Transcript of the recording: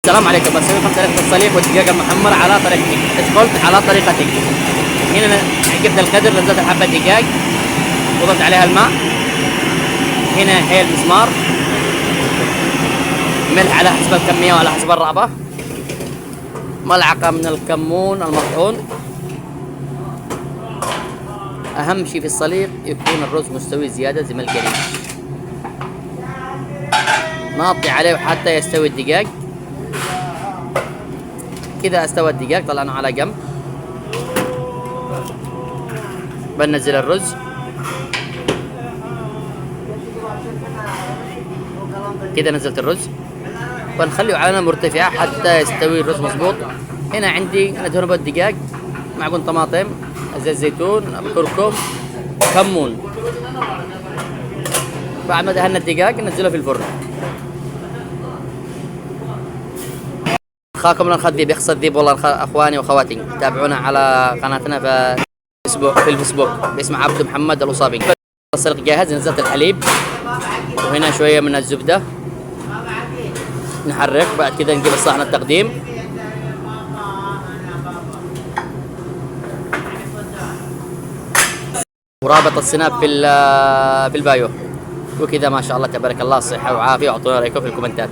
السلام عليكم. بسوي لكم طريقة السليق والدجاج المحمر على طريقتي. ايش قلت؟ على طريقتي. هنا جبت القدر، نزلت حبة دجاج وضفت عليها الماء. هنا هي المسمار، ملح على حسب الكمية وعلى حسب الرغبة، ملعقة من الكمون المطحون. أهم شيء في السليق يكون الرز مستوي زيادة زي ما القريش. نغطي عليه حتى يستوي الدجاج. كذا استوى الدجاج، طلعناه على جنب. بنزل الرز كذا، نزلت الرز ونخليه على مرتفعة حتى يستوي الرز مظبوط. هنا عندي ندهن الدجاج، معجون طماطم، زيت زيتون، كركم، كمون. بعد ما دهنا الدجاج ننزله في الفرن. اخاكم الخذيب يخص الذيب، والله اخواني واخواتي تابعونا على قناتنا في الفيسبوك باسم عبد محمد الوصابي. السلق جاهز، نزلت الحليب وهنا شويه من الزبده، نحرك. بعد كذا نجيب الصحن التقديم. ورابط السناب في البايو. وكذا ما شاء الله تبارك الله، صحه وعافيه، واعطونا رايكم في الكومنتات.